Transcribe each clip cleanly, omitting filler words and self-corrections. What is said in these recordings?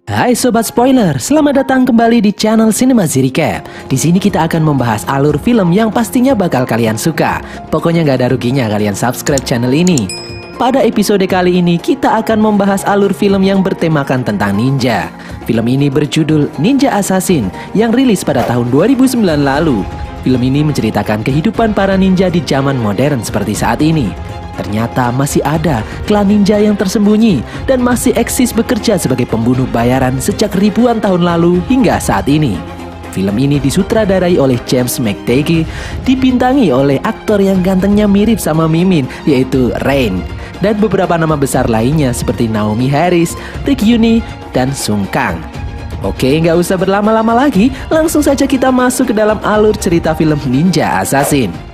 Hai sobat spoiler, selamat datang kembali di channel Cinemazzi Recap. Di sini kita akan membahas alur film yang pastinya bakal kalian suka. Pokoknya nggak ada ruginya kalian subscribe channel ini. Pada episode kali ini kita akan membahas alur film yang bertemakan tentang ninja. Film ini berjudul Ninja Assassin yang rilis pada tahun 2009 lalu. Film ini menceritakan kehidupan para ninja di zaman modern seperti saat ini. Ternyata masih ada klan ninja yang tersembunyi dan masih eksis bekerja sebagai pembunuh bayaran sejak ribuan tahun lalu hingga saat ini. Film ini disutradarai oleh James McTagee, dibintangi oleh aktor yang gantengnya mirip sama Mimin, yaitu Rain, dan beberapa nama besar lainnya seperti Naomi Harris, Rick Yune, dan Sung Kang. Oke, nggak usah berlama-lama lagi, langsung saja kita masuk ke dalam alur cerita film Ninja Assassin.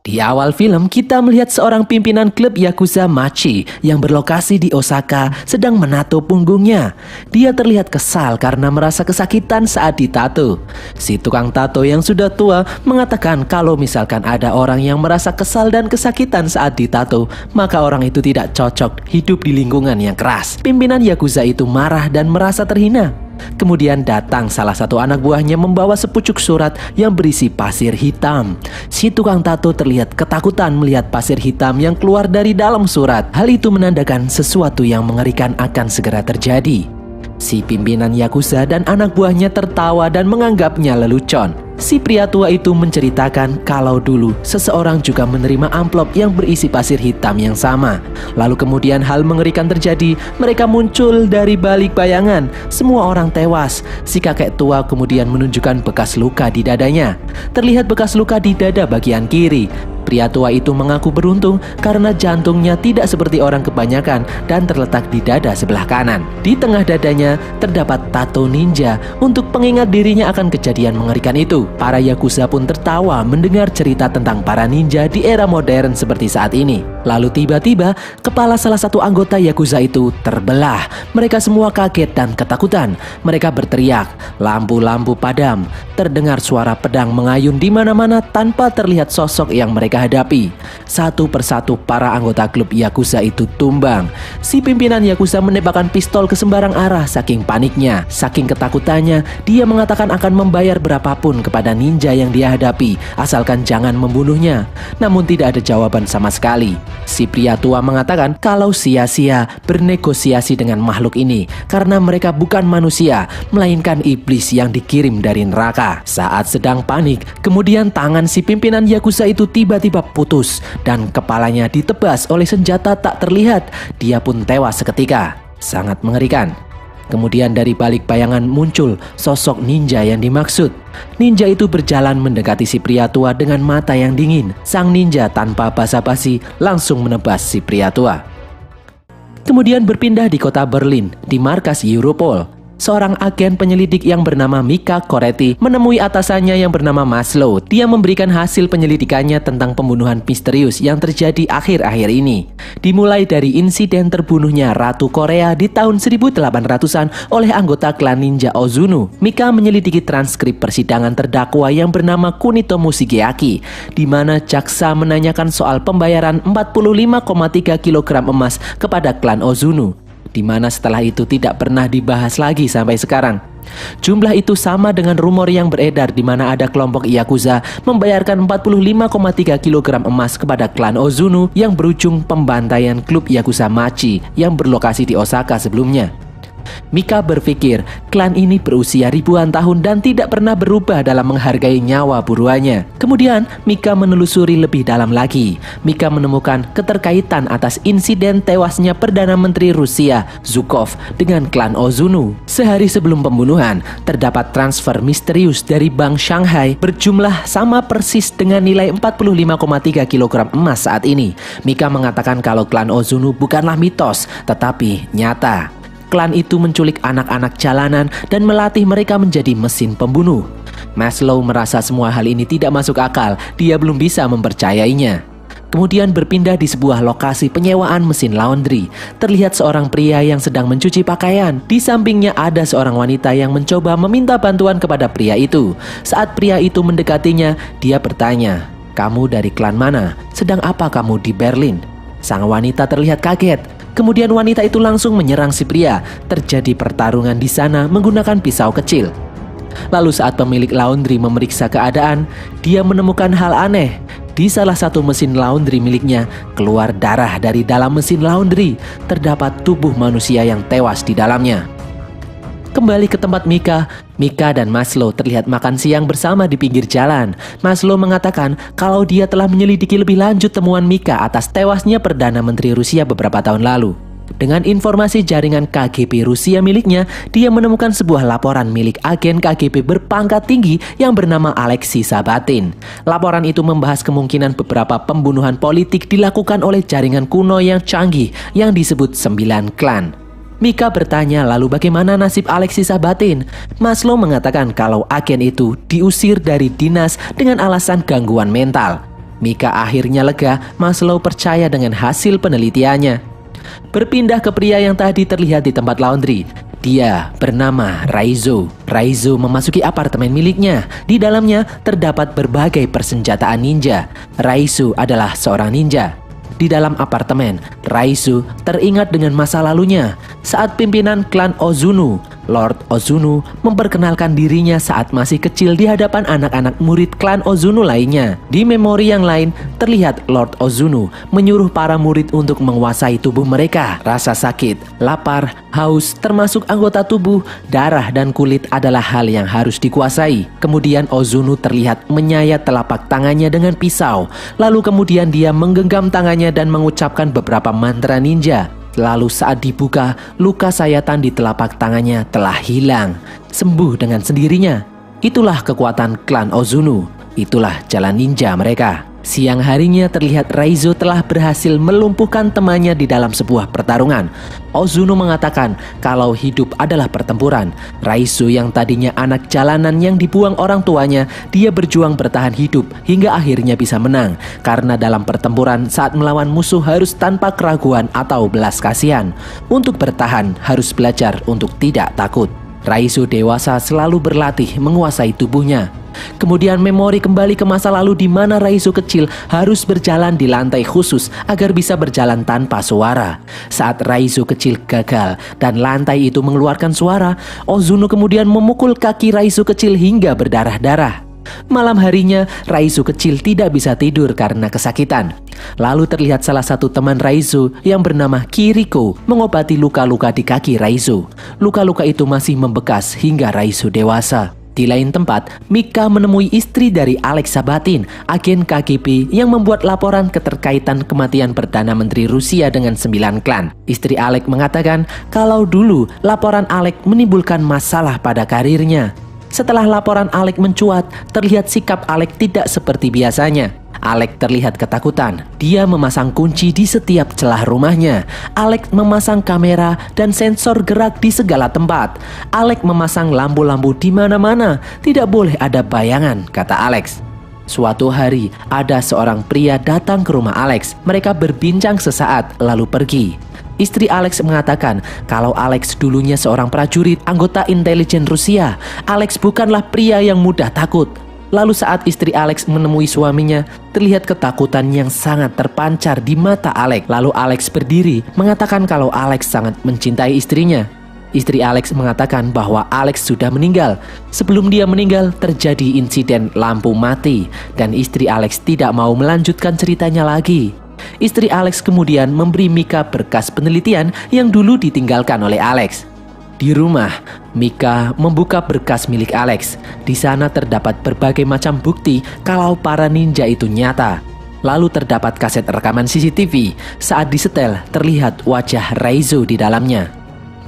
Di awal film, kita melihat seorang pimpinan klub Yakuza Machi yang berlokasi di Osaka sedang menato punggungnya. Dia terlihat kesal karena merasa kesakitan saat ditato. Si tukang tato yang sudah tua mengatakan kalau misalkan ada orang yang merasa kesal dan kesakitan saat ditato, maka orang itu tidak cocok hidup di lingkungan yang keras. Pimpinan Yakuza itu marah dan merasa terhina. Kemudian datang salah satu anak buahnya membawa sepucuk surat yang berisi pasir hitam. Si tukang tato terlihat ketakutan melihat pasir hitam yang keluar dari dalam surat. Hal itu menandakan sesuatu yang mengerikan akan segera terjadi. Si pimpinan Yakuza dan anak buahnya tertawa dan menganggapnya lelucon. Si pria tua itu menceritakan kalau dulu seseorang juga menerima amplop yang berisi pasir hitam yang sama. Lalu kemudian hal mengerikan terjadi, mereka muncul dari balik bayangan. Semua orang tewas. Si kakek tua kemudian menunjukkan bekas luka di dadanya. Terlihat bekas luka di dada bagian kiri. Pria tua itu mengaku beruntung karena jantungnya tidak seperti orang kebanyakan dan terletak di dada sebelah kanan. Di tengah dadanya terdapat tato ninja untuk pengingat dirinya akan kejadian mengerikan itu. Para Yakuza pun tertawa mendengar cerita tentang para ninja di era modern seperti saat ini. Lalu tiba-tiba kepala salah satu anggota Yakuza itu terbelah. Mereka semua kaget dan ketakutan. Mereka berteriak, lampu-lampu padam. Terdengar suara pedang mengayun di mana-mana tanpa terlihat sosok yang mereka hadapi. Satu persatu para anggota klub Yakuza itu tumbang. Si pimpinan Yakuza menembakkan pistol ke sembarang arah saking paniknya. Saking ketakutannya, dia mengatakan akan membayar berapapun kepada ninja yang dia hadapi, asalkan jangan membunuhnya. Namun tidak ada jawaban sama sekali. Si pria tua mengatakan kalau sia-sia bernegosiasi dengan makhluk ini karena mereka bukan manusia, melainkan iblis yang dikirim dari neraka. Saat sedang panik, kemudian tangan si pimpinan Yakuza itu tiba-tiba putus dan kepalanya ditebas oleh senjata tak terlihat. Dia pun tewas seketika. Sangat mengerikan. Kemudian dari balik bayangan muncul sosok ninja yang dimaksud. Ninja itu berjalan mendekati si pria tua dengan mata yang dingin. Sang ninja tanpa basa-basi langsung menebas si pria tua. Kemudian berpindah di kota Berlin, di markas Europol. Seorang agen penyelidik yang bernama Mika Koretti menemui atasannya yang bernama Maslow. Dia memberikan hasil penyelidikannya tentang pembunuhan misterius yang terjadi akhir-akhir ini. Dimulai dari insiden terbunuhnya Ratu Korea di tahun 1800-an oleh anggota klan ninja Ozuno. Mika menyelidiki transkrip persidangan terdakwa yang bernama Kunitomo Shigeaki, di mana jaksa menanyakan soal pembayaran 45,3 kg emas kepada klan Ozuno, di mana setelah itu tidak pernah dibahas lagi sampai sekarang. Jumlah itu sama dengan rumor yang beredar di mana ada kelompok Yakuza membayarkan 45,3 kg emas kepada klan Ozuno yang berujung pembantaian klub Yakuza Machi yang berlokasi di Osaka sebelumnya. Mika berpikir klan ini berusia ribuan tahun dan tidak pernah berubah dalam menghargai nyawa buruannya. Kemudian Mika menelusuri lebih dalam lagi. Mika menemukan keterkaitan atas insiden tewasnya Perdana Menteri Rusia Zhukov dengan klan Ozuno. Sehari sebelum pembunuhan, terdapat transfer misterius dari Bank Shanghai berjumlah sama persis dengan nilai 45,3 kg emas saat ini. Mika mengatakan kalau klan Ozuno bukanlah mitos, tetapi nyata. Klan itu menculik anak-anak jalanan dan melatih mereka menjadi mesin pembunuh. Maslow merasa semua hal ini tidak masuk akal, dia belum bisa mempercayainya. Kemudian berpindah di sebuah lokasi penyewaan mesin laundry. Terlihat seorang pria yang sedang mencuci pakaian. Di sampingnya ada seorang wanita yang mencoba meminta bantuan kepada pria itu. Saat pria itu mendekatinya, dia bertanya, Kamu dari klan mana? Sedang apa kamu di Berlin? Sang wanita terlihat kaget. Kemudian wanita itu langsung menyerang si pria. Terjadi pertarungan di sana menggunakan pisau kecil. Lalu saat pemilik laundry memeriksa keadaan, dia menemukan hal aneh. Di salah satu mesin laundry miliknya, keluar darah dari dalam mesin laundry. Terdapat tubuh manusia yang tewas di dalamnya. Kembali ke tempat Mika dan Maslow terlihat makan siang bersama di pinggir jalan. Maslow mengatakan kalau dia telah menyelidiki lebih lanjut temuan Mika atas tewasnya Perdana Menteri Rusia beberapa tahun lalu. Dengan informasi jaringan KGB Rusia miliknya, dia menemukan sebuah laporan milik agen KGB berpangkat tinggi yang bernama Alexei Sabatin. Laporan itu membahas kemungkinan beberapa pembunuhan politik dilakukan oleh jaringan kuno yang canggih yang disebut 9 klan. Mika bertanya lalu bagaimana nasib Alexei Sabatin. Maslow mengatakan kalau agen itu diusir dari dinas dengan alasan gangguan mental. Mika akhirnya lega. Maslow percaya dengan hasil penelitiannya. Berpindah ke pria yang tadi terlihat di tempat laundry. Dia bernama Raizo. Raizo memasuki apartemen miliknya. Di dalamnya terdapat berbagai persenjataan ninja. Raizo adalah seorang ninja. Di dalam apartemen, Raizo teringat dengan masa lalunya saat pimpinan klan Ozunu, Lord Ozunu, memperkenalkan dirinya saat masih kecil di hadapan anak-anak murid klan Ozunu lainnya. Di memori yang lain, terlihat Lord Ozunu menyuruh para murid untuk menguasai tubuh mereka. Rasa sakit, lapar, haus, termasuk anggota tubuh, darah, dan kulit adalah hal yang harus dikuasai. Kemudian Ozunu terlihat menyayat telapak tangannya dengan pisau. Lalu kemudian dia menggenggam tangannya dan mengucapkan beberapa mantra ninja. Lalu saat dibuka, luka sayatan di telapak tangannya telah hilang, sembuh dengan sendirinya. Itulah kekuatan klan Ozunu, itulah jalan ninja mereka. Siang harinya terlihat Raizo telah berhasil melumpuhkan temannya di dalam sebuah pertarungan. Ozunu mengatakan kalau hidup adalah pertempuran. Raizo yang tadinya anak jalanan yang dibuang orang tuanya, dia berjuang bertahan hidup hingga akhirnya bisa menang. Karena dalam pertempuran saat melawan musuh harus tanpa keraguan atau belas kasihan. Untuk bertahan harus belajar untuk tidak takut. Raizo dewasa selalu berlatih menguasai tubuhnya. Kemudian memori kembali ke masa lalu di mana Raizo kecil harus berjalan di lantai khusus agar bisa berjalan tanpa suara. Saat Raizo kecil gagal dan lantai itu mengeluarkan suara, Ozunu kemudian memukul kaki Raizo kecil hingga berdarah-darah. Malam harinya, Raizo kecil tidak bisa tidur karena kesakitan. Lalu terlihat salah satu teman Raizo yang bernama Kiriko mengobati luka-luka di kaki Raizo. Luka-luka itu masih membekas hingga Raizo dewasa. Di lain tempat, Mika menemui istri dari Alex Sabatin, agen KGB yang membuat laporan keterkaitan kematian Perdana Menteri Rusia dengan 9 klan. Istri Alex mengatakan kalau dulu laporan Alex menimbulkan masalah pada karirnya. Setelah laporan Alex mencuat, terlihat sikap Alex tidak seperti biasanya. Alex terlihat ketakutan. Dia memasang kunci di setiap celah rumahnya. Alex memasang kamera dan sensor gerak di segala tempat. Alex memasang lampu-lampu di mana-mana. Tidak boleh ada bayangan, kata Alex. Suatu hari, ada seorang pria datang ke rumah Alex. Mereka berbincang sesaat, lalu pergi. Istri Alex mengatakan kalau Alex dulunya seorang prajurit anggota intelijen Rusia. Alex bukanlah pria yang mudah takut. Lalu saat istri Alex menemui suaminya, terlihat ketakutan yang sangat terpancar di mata Alex. Lalu Alex berdiri, mengatakan kalau Alex sangat mencintai istrinya. Istri Alex mengatakan bahwa Alex sudah meninggal. Sebelum dia meninggal, terjadi insiden lampu mati, dan istri Alex tidak mau melanjutkan ceritanya lagi. Istri Alex kemudian memberi Mika berkas penelitian yang dulu ditinggalkan oleh Alex. Di rumah, Mika membuka berkas milik Alex. Di sana terdapat berbagai macam bukti kalau para ninja itu nyata. Lalu terdapat kaset rekaman CCTV. Saat disetel, terlihat wajah Raizo di dalamnya.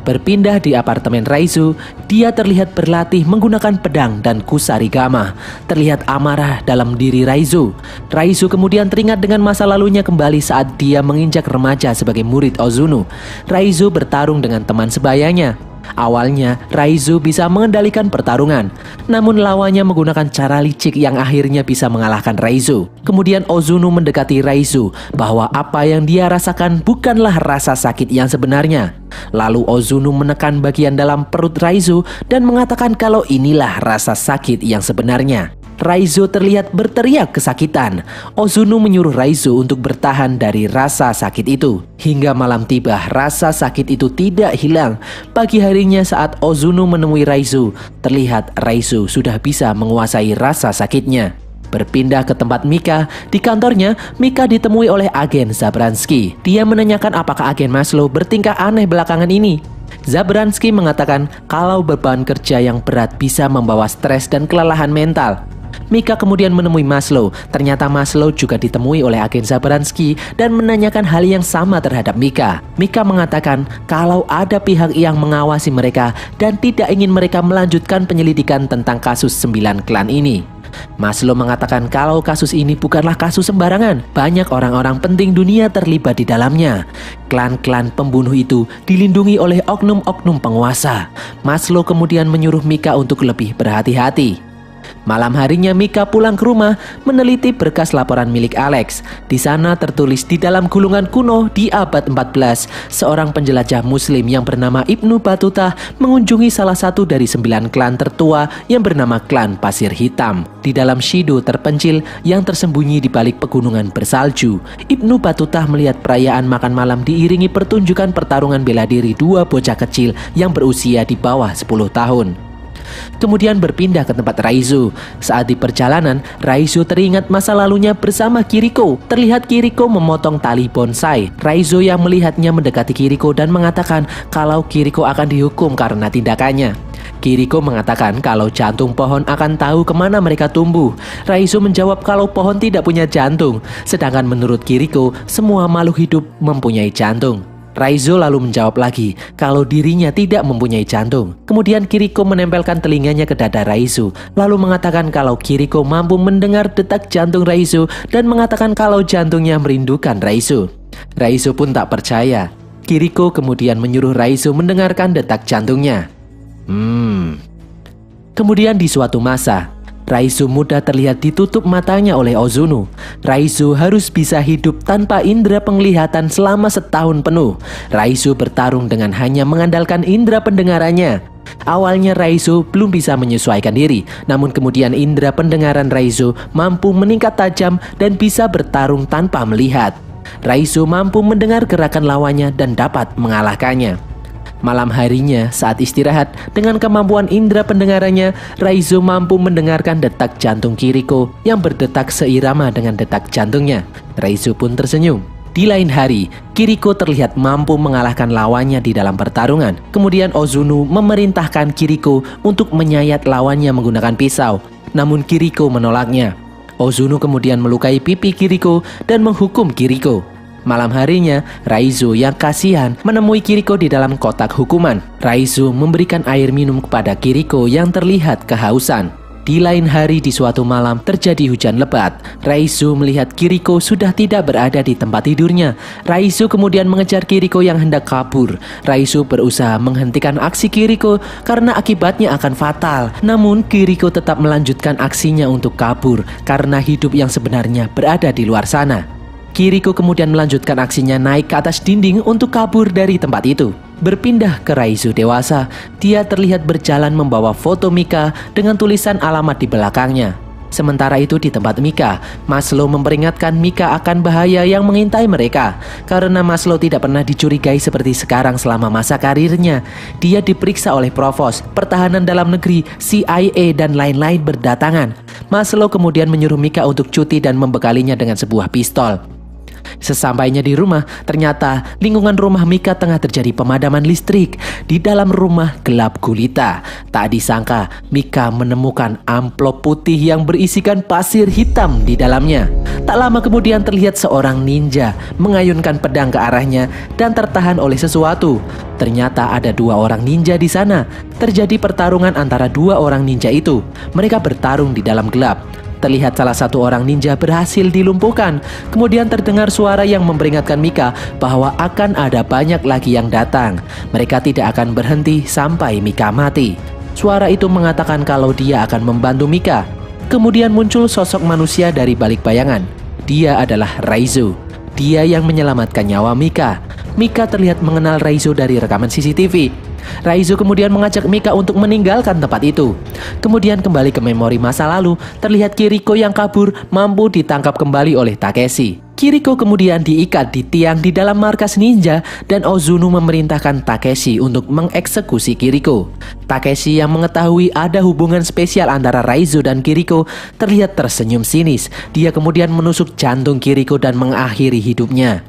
Berpindah di apartemen Raizo, dia terlihat berlatih menggunakan pedang dan kusarigama. Terlihat amarah dalam diri Raizo. Raizo kemudian teringat dengan masa lalunya kembali saat dia menginjak remaja sebagai murid Ozunu. Raizo bertarung dengan teman sebayanya. Awalnya, Raizo bisa mengendalikan pertarungan. Namun lawannya menggunakan cara licik yang akhirnya bisa mengalahkan Raizo. Kemudian Ozunu mendekati Raizo bahwa apa yang dia rasakan bukanlah rasa sakit yang sebenarnya. Lalu Ozunu menekan bagian dalam perut Raizo dan mengatakan kalau inilah rasa sakit yang sebenarnya. Raizo terlihat berteriak kesakitan. Ozunu menyuruh Raizo untuk bertahan dari rasa sakit itu. Hingga malam tiba, rasa sakit itu tidak hilang. Pagi harinya saat Ozunu menemui Raizo, terlihat Raizo sudah bisa menguasai rasa sakitnya. Berpindah ke tempat Mika, di kantornya, Mika ditemui oleh agen Zabransky. Dia menanyakan apakah agen Maslow bertingkah aneh belakangan ini. Zabransky mengatakan kalau beban kerja yang berat bisa membawa stres dan kelelahan mental. Mika kemudian menemui Maslow. Ternyata Maslow juga ditemui oleh agen Zabransky dan menanyakan hal yang sama terhadap Mika. Mika mengatakan kalau ada pihak yang mengawasi mereka dan tidak ingin mereka melanjutkan penyelidikan tentang kasus 9 klan ini. Maslow mengatakan kalau kasus ini bukanlah kasus sembarangan. Banyak orang-orang penting dunia terlibat di dalamnya. Klan-klan pembunuh itu dilindungi oleh oknum-oknum penguasa. Maslow kemudian menyuruh Mika untuk lebih berhati-hati. Malam harinya Mika pulang ke rumah meneliti berkas laporan milik Alex. Di sana tertulis di dalam gulungan kuno di abad 14, seorang penjelajah muslim yang bernama Ibnu Battuta mengunjungi salah satu dari 9 klan tertua yang bernama klan Pasir Hitam. Di dalam Shido terpencil yang tersembunyi di balik pegunungan bersalju, Ibnu Battuta melihat perayaan makan malam diiringi pertunjukan pertarungan bela diri dua bocah kecil yang berusia di bawah 10 tahun. Kemudian berpindah ke tempat Raizo. Saat di perjalanan, Raizo teringat masa lalunya bersama Kiriko. Terlihat Kiriko memotong tali bonsai. Raizo yang melihatnya mendekati Kiriko dan mengatakan kalau Kiriko akan dihukum karena tindakannya. Kiriko mengatakan kalau jantung pohon akan tahu kemana mereka tumbuh. Raizo menjawab kalau pohon tidak punya jantung. Sedangkan menurut Kiriko, semua makhluk hidup mempunyai jantung. Raizo lalu menjawab lagi kalau dirinya tidak mempunyai jantung. Kemudian Kiriko menempelkan telinganya ke dada Raizo, lalu mengatakan kalau Kiriko mampu mendengar detak jantung Raizo dan mengatakan kalau jantungnya merindukan Raizo. Raizo pun tak percaya. Kiriko kemudian menyuruh Raizo mendengarkan detak jantungnya. Kemudian di suatu masa, Raizo muda terlihat ditutup matanya oleh Ozunu. Raizo harus bisa hidup tanpa indera penglihatan selama setahun penuh. Raizo bertarung dengan hanya mengandalkan indera pendengarannya. Awalnya Raizo belum bisa menyesuaikan diri, namun kemudian indera pendengaran Raizo mampu meningkat tajam dan bisa bertarung tanpa melihat. Raizo mampu mendengar gerakan lawannya dan dapat mengalahkannya. Malam harinya saat istirahat, dengan kemampuan indera pendengarannya, Raizo mampu mendengarkan detak jantung Kiriko yang berdetak seirama dengan detak jantungnya. Raizo pun tersenyum. Di lain hari, Kiriko terlihat mampu mengalahkan lawannya di dalam pertarungan. Kemudian Ozunu memerintahkan Kiriko untuk menyayat lawannya menggunakan pisau. Namun Kiriko menolaknya. Ozunu kemudian melukai pipi Kiriko dan menghukum Kiriko. Malam harinya, Raizo yang kasihan menemui Kiriko di dalam kotak hukuman. Raizo memberikan air minum kepada Kiriko yang terlihat kehausan. Di lain hari di suatu malam terjadi hujan lebat. Raizo melihat Kiriko sudah tidak berada di tempat tidurnya. Raizo kemudian mengejar Kiriko yang hendak kabur. Raizo berusaha menghentikan aksi Kiriko karena akibatnya akan fatal. Namun Kiriko tetap melanjutkan aksinya untuk kabur karena hidup yang sebenarnya berada di luar sana. Kiriko kemudian melanjutkan aksinya naik ke atas dinding untuk kabur dari tempat itu. Berpindah ke Raizo dewasa, dia terlihat berjalan membawa foto Mika dengan tulisan alamat di belakangnya. Sementara itu di tempat Mika, Maslow memperingatkan Mika akan bahaya yang mengintai mereka. Karena Maslow tidak pernah dicurigai seperti sekarang selama masa karirnya. Dia diperiksa oleh Provos, Pertahanan Dalam Negeri, CIA dan lain-lain berdatangan. Maslow kemudian menyuruh Mika untuk cuti dan membekalinya dengan sebuah pistol. Sesampainya di rumah, ternyata lingkungan rumah Mika tengah terjadi pemadaman listrik. Di dalam rumah gelap gulita. Tak disangka, Mika menemukan amplop putih yang berisikan pasir hitam di dalamnya. Tak lama kemudian terlihat seorang ninja mengayunkan pedang ke arahnya dan tertahan oleh sesuatu. Ternyata ada 2 orang ninja di sana. Terjadi pertarungan antara 2 orang ninja itu. Mereka bertarung di dalam gelap. Terlihat salah satu orang ninja berhasil dilumpuhkan. Kemudian terdengar suara yang memperingatkan Mika bahwa akan ada banyak lagi yang datang. Mereka tidak akan berhenti sampai Mika mati. Suara itu mengatakan kalau dia akan membantu Mika. Kemudian muncul sosok manusia dari balik bayangan. Dia adalah Raizo. Dia yang menyelamatkan nyawa Mika. Mika terlihat mengenal Raizo dari rekaman CCTV. Raizo kemudian mengajak Mika untuk meninggalkan tempat itu. Kemudian kembali ke memori masa lalu, terlihat Kiriko yang kabur mampu ditangkap kembali oleh Takeshi. Kiriko kemudian diikat di tiang di dalam markas ninja dan Ozunu memerintahkan Takeshi untuk mengeksekusi Kiriko. Takeshi yang mengetahui ada hubungan spesial antara Raizo dan Kiriko terlihat tersenyum sinis. Dia kemudian menusuk jantung Kiriko dan mengakhiri hidupnya.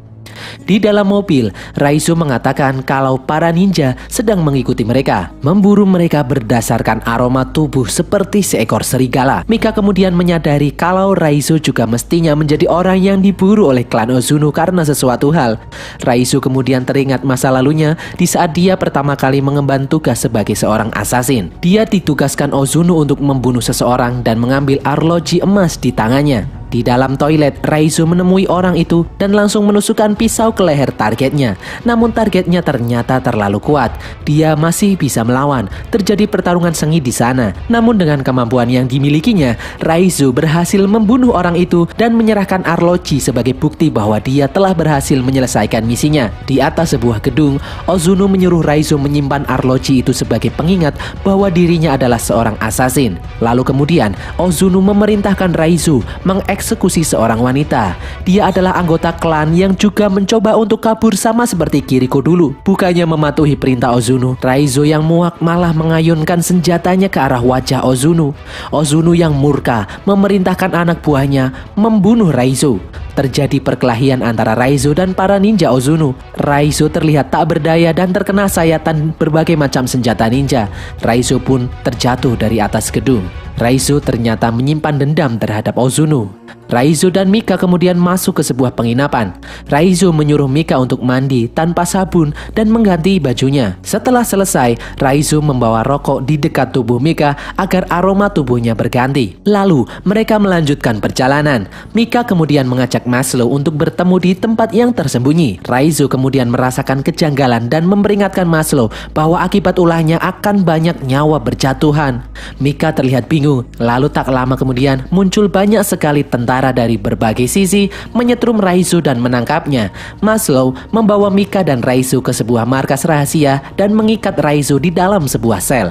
Di dalam mobil, Raizo mengatakan kalau para ninja sedang mengikuti mereka, memburu mereka berdasarkan aroma tubuh seperti seekor serigala. Mika kemudian menyadari kalau Raizo juga mestinya menjadi orang yang diburu oleh klan Ozunu karena sesuatu hal. Raizo kemudian teringat masa lalunya di saat dia pertama kali mengemban tugas sebagai seorang assassin. Dia ditugaskan Ozunu untuk membunuh seseorang dan mengambil arloji emas di tangannya. Di dalam toilet, Raizo menemui orang itu dan langsung menusukkan pisau ke leher targetnya. Namun targetnya ternyata terlalu kuat. Dia masih bisa melawan. Terjadi pertarungan sengit di sana. Namun dengan kemampuan yang dimilikinya, Raizo berhasil membunuh orang itu dan menyerahkan arloji sebagai bukti bahwa dia telah berhasil menyelesaikan misinya. Di atas sebuah gedung, Ozunu menyuruh Raizo menyimpan arloji itu sebagai pengingat bahwa dirinya adalah seorang assassin. Lalu kemudian, Ozunu memerintahkan Raizo mengeksekusi seorang wanita. Dia adalah anggota klan yang juga mencoba untuk kabur sama seperti Kiriko dulu. Bukannya mematuhi perintah Ozunu, Raizo yang muak malah mengayunkan senjatanya ke arah wajah Ozunu. Ozunu yang murka memerintahkan anak buahnya membunuh Raizo. Terjadi perkelahian antara Raizo dan para ninja Ozunu. Raizo terlihat tak berdaya dan terkena sayatan berbagai macam senjata ninja. Raizo pun terjatuh dari atas gedung. Raizo ternyata menyimpan dendam terhadap Ozunu. Raizo dan Mika kemudian masuk ke sebuah penginapan. Raizo menyuruh Mika untuk mandi tanpa sabun dan mengganti bajunya. Setelah selesai, Raizo membawa rokok di dekat tubuh Mika agar aroma tubuhnya berganti. Lalu mereka melanjutkan perjalanan. Mika kemudian mengajak Maslow untuk bertemu di tempat yang tersembunyi. Raizo kemudian merasakan kejanggalan dan memperingatkan Maslow bahwa akibat ulahnya akan banyak nyawa berjatuhan. Mika terlihat bingung. Lalu tak lama kemudian muncul banyak sekali tentara dari berbagai sisi menyetrum Raizo dan menangkapnya. Maslow membawa Mika dan Raizo ke sebuah markas rahasia dan mengikat Raizo di dalam sebuah sel.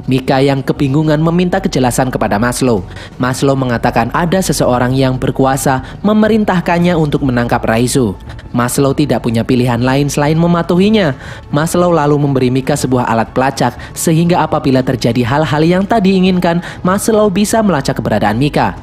Mika yang kebingungan meminta kejelasan kepada Maslow. Maslow mengatakan ada seseorang yang berkuasa memerintahkannya untuk menangkap Raizo. Maslow tidak punya pilihan lain selain mematuhinya. Maslow lalu memberi Mika sebuah alat pelacak sehingga apabila terjadi hal-hal yang tak diinginkan, Maslow bisa melacak keberadaan Mika.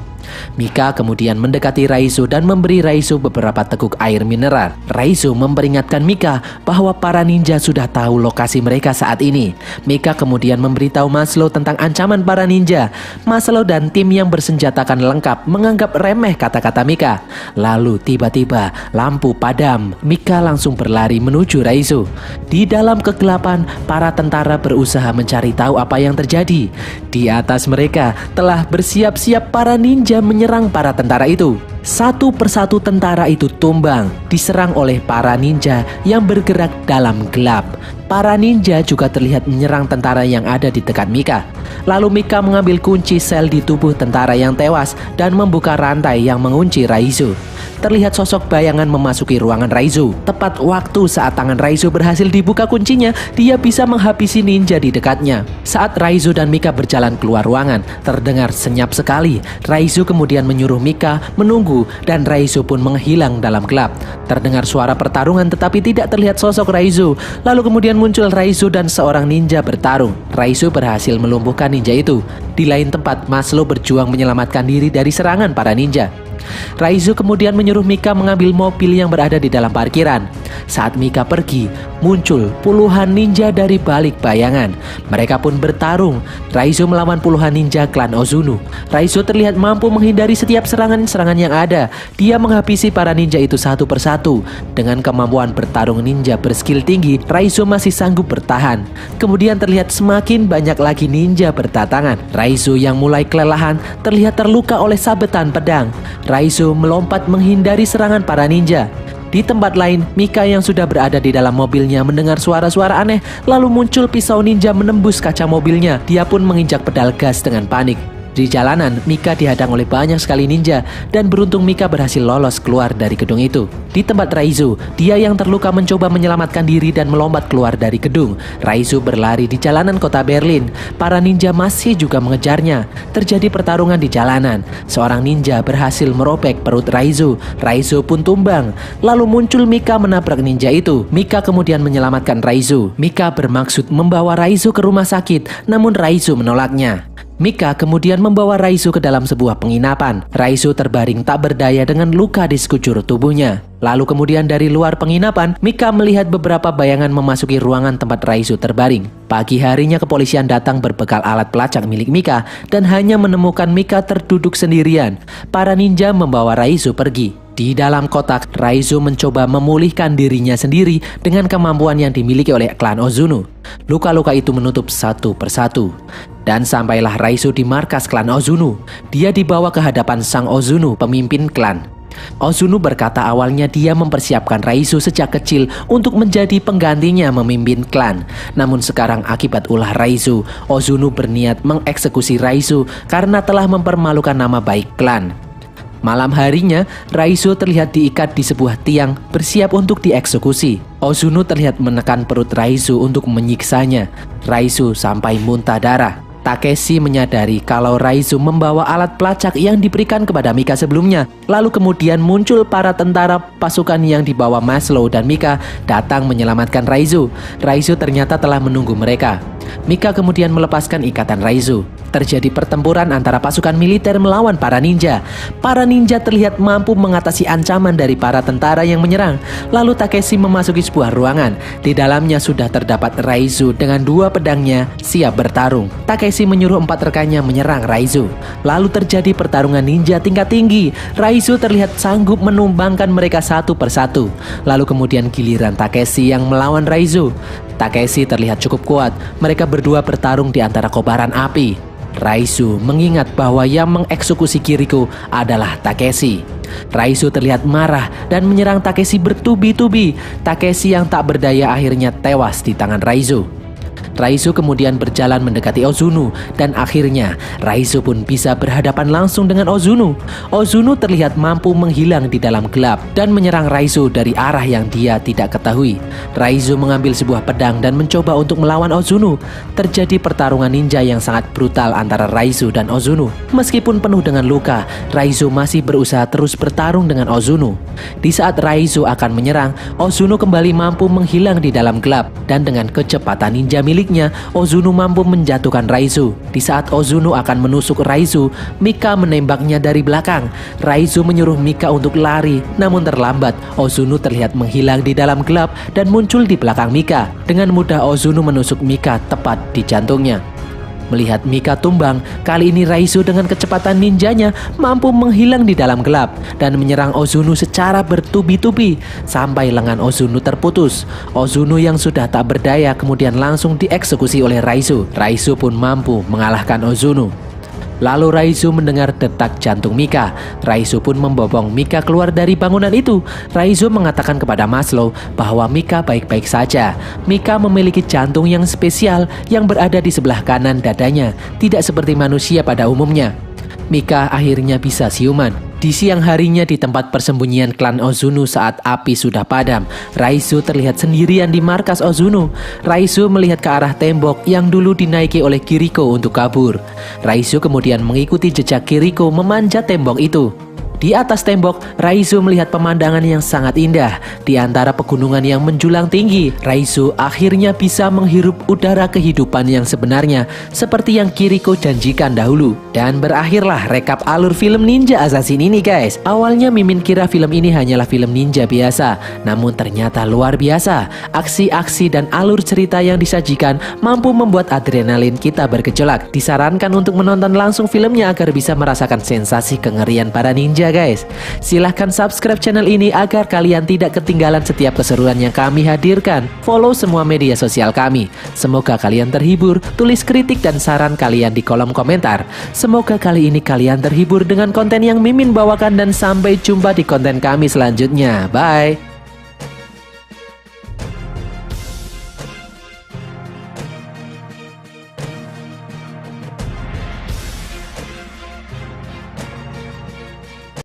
Mika kemudian mendekati Raizo dan memberi Raizo beberapa teguk air mineral. Raizo memperingatkan Mika bahwa para ninja sudah tahu lokasi mereka saat ini. Mika kemudian memberitahu Maslow tentang ancaman para ninja. Maslow dan tim yang bersenjatakan lengkap menganggap remeh kata-kata Mika. Lalu tiba-tiba lampu padam. Mika langsung berlari menuju Raizo. Di dalam kegelapan, para tentara berusaha mencari tahu apa yang terjadi. Di atas mereka telah bersiap-siap para ninja menyerang para tentara itu. Satu persatu tentara itu tumbang, diserang oleh para ninja yang bergerak dalam gelap. Para ninja juga terlihat menyerang tentara yang ada di dekat Mika. Lalu Mika mengambil kunci sel di tubuh tentara yang tewas dan membuka rantai yang mengunci Raizo. Terlihat sosok bayangan memasuki ruangan Raizo. Tepat waktu saat tangan Raizo berhasil dibuka kuncinya, dia bisa menghabisi ninja di dekatnya. Saat Raizo dan Mika berjalan keluar ruangan, terdengar senyap sekali. Raizo kemudian menyuruh Mika menunggu dan Raizo pun menghilang dalam gelap. Terdengar suara pertarungan tetapi tidak terlihat sosok Raizo. Lalu kemudian muncul Raizo dan seorang ninja bertarung. Raizo berhasil melumpuhkan ninja itu. Di lain tempat, Maslow berjuang menyelamatkan diri dari serangan para ninja. Raizo kemudian menyuruh Mika mengambil mobil yang berada di dalam parkiran. Saat Mika pergi, muncul puluhan ninja dari balik bayangan. Mereka pun bertarung. Raizo melawan puluhan ninja klan Ozunu. Raizo terlihat mampu menghindari setiap serangan-serangan yang ada. Dia menghabisi para ninja itu satu persatu. Dengan kemampuan bertarung ninja berskill tinggi, Raizo masih sanggup bertahan. Kemudian terlihat semakin banyak lagi ninja berdatangan. Raizo yang mulai kelelahan terlihat terluka oleh sabetan pedang. Raizo melompat menghindari serangan para ninja. Di tempat lain, Mika yang sudah berada di dalam mobilnya mendengar suara-suara aneh. Lalu muncul pisau ninja menembus kaca mobilnya. Dia pun menginjak pedal gas dengan panik. Di jalanan, Mika dihadang oleh banyak sekali ninja dan beruntung Mika berhasil lolos keluar dari gedung itu. Di tempat Raizo, dia yang terluka mencoba menyelamatkan diri dan melompat keluar dari gedung. Raizo berlari di jalanan kota Berlin. Para ninja masih juga mengejarnya. Terjadi pertarungan di jalanan. Seorang ninja berhasil merobek perut Raizo. Raizo pun tumbang. Lalu muncul Mika menabrak ninja itu. Mika kemudian menyelamatkan Raizo. Mika bermaksud membawa Raizo ke rumah sakit, namun Raizo menolaknya. Mika kemudian membawa Raizo ke dalam sebuah penginapan. Raizo terbaring tak berdaya dengan luka di sekujur tubuhnya. Lalu kemudian dari luar penginapan, Mika melihat beberapa bayangan memasuki ruangan tempat Raizo terbaring. Pagi harinya kepolisian datang berbekal alat pelacak milik Mika dan hanya menemukan Mika terduduk sendirian. Para ninja membawa Raizo pergi. Di dalam kotak, Raizo mencoba memulihkan dirinya sendiri dengan kemampuan yang dimiliki oleh klan Ozuno. Luka-luka itu menutup satu persatu. Dan sampailah Raizo di markas klan Ozuno. Dia dibawa ke hadapan sang Ozuno, pemimpin klan. Ozuno berkata awalnya dia mempersiapkan Raizo sejak kecil untuk menjadi penggantinya memimpin klan. Namun sekarang akibat ulah Raizo, Ozuno berniat mengeksekusi Raizo karena telah mempermalukan nama baik klan. Malam harinya, Raizo terlihat diikat di sebuah tiang bersiap untuk dieksekusi. Ozuno terlihat menekan perut Raizo untuk menyiksanya. Raizo sampai muntah darah. Takeshi menyadari kalau Raizo membawa alat pelacak yang diberikan kepada Mika sebelumnya. Lalu kemudian muncul para tentara pasukan yang dibawa Maslow dan Mika datang menyelamatkan Raizo. Raizo ternyata telah menunggu mereka. Mika kemudian melepaskan ikatan Raizo. Terjadi pertempuran antara pasukan militer melawan para ninja. Para ninja terlihat mampu mengatasi ancaman dari para tentara yang menyerang. Lalu Takeshi memasuki sebuah ruangan. Di dalamnya sudah terdapat Raizo dengan dua pedangnya siap bertarung. Takeshi menyuruh 4 rekannya menyerang Raizo. Lalu terjadi pertarungan ninja tingkat tinggi. Raizo terlihat sanggup menumbangkan mereka satu persatu. Lalu kemudian giliran Takeshi yang melawan Raizo. Takeshi terlihat cukup kuat. Mereka berdua bertarung di antara kobaran api. Raizo mengingat bahwa yang mengeksekusi Kiriko adalah Takeshi. Raizo terlihat marah dan menyerang Takeshi bertubi-tubi. Takeshi yang tak berdaya akhirnya tewas di tangan Raizo. Raizo kemudian berjalan mendekati Ozuno dan akhirnya Raizo pun bisa berhadapan langsung dengan Ozuno. Ozuno terlihat mampu menghilang di dalam gelap dan menyerang Raizo dari arah yang dia tidak ketahui. Raizo mengambil sebuah pedang dan mencoba untuk melawan Ozuno. Terjadi pertarungan ninja yang sangat brutal antara Raizo dan Ozuno. Meskipun penuh dengan luka, Raizo masih berusaha terus bertarung dengan Ozuno. Di saat Raizo akan menyerang, Ozuno kembali mampu menghilang di dalam gelap dan dengan kecepatan ninja miliknya, Ozuno mampu menjatuhkan Raizo. Di saat Ozuno akan menusuk Raizo, Mika menembaknya dari belakang. Raizo menyuruh Mika untuk lari, namun terlambat. Ozuno terlihat menghilang di dalam gelap dan muncul di belakang Mika. Dengan mudah Ozuno menusuk Mika tepat di jantungnya. Melihat Mika tumbang, kali ini Raizo dengan kecepatan ninjanya mampu menghilang di dalam gelap dan menyerang Ozuno secara bertubi-tubi sampai lengan Ozuno terputus. Ozuno yang sudah tak berdaya kemudian langsung dieksekusi oleh Raizo. Raizo pun mampu mengalahkan Ozuno. Lalu Raizo mendengar detak jantung Mika. Raizo pun membopong Mika keluar dari bangunan itu. Raizo mengatakan kepada Maslow bahwa Mika baik-baik saja. Mika memiliki jantung yang spesial yang berada di sebelah kanan dadanya, tidak seperti manusia pada umumnya. Mika akhirnya bisa siuman. Di siang harinya di tempat persembunyian klan Ozuno saat api sudah padam, Raizo terlihat sendirian di markas Ozuno. Raizo melihat ke arah tembok yang dulu dinaiki oleh Kiriko untuk kabur. Raizo kemudian mengikuti jejak Kiriko memanjat tembok itu. Di atas tembok, Raizo melihat pemandangan yang sangat indah. Di antara pegunungan yang menjulang tinggi, Raizo akhirnya bisa menghirup udara kehidupan yang sebenarnya seperti yang Kiriko janjikan dahulu. Dan berakhirlah rekap alur film Ninja Assassin ini guys. Awalnya Mimin kira film ini hanyalah film ninja biasa, namun ternyata luar biasa. Aksi-aksi dan alur cerita yang disajikan mampu membuat adrenalin kita bergejolak. Disarankan untuk menonton langsung filmnya agar bisa merasakan sensasi kengerian para ninja guys. Silahkan subscribe channel ini agar kalian tidak ketinggalan setiap keseruan yang kami hadirkan. Follow semua media sosial kami. Semoga kalian terhibur. Tulis kritik dan saran kalian di kolom komentar. Semoga kali ini kalian terhibur dengan konten yang Mimin bawakan dan sampai jumpa di konten kami selanjutnya. Bye.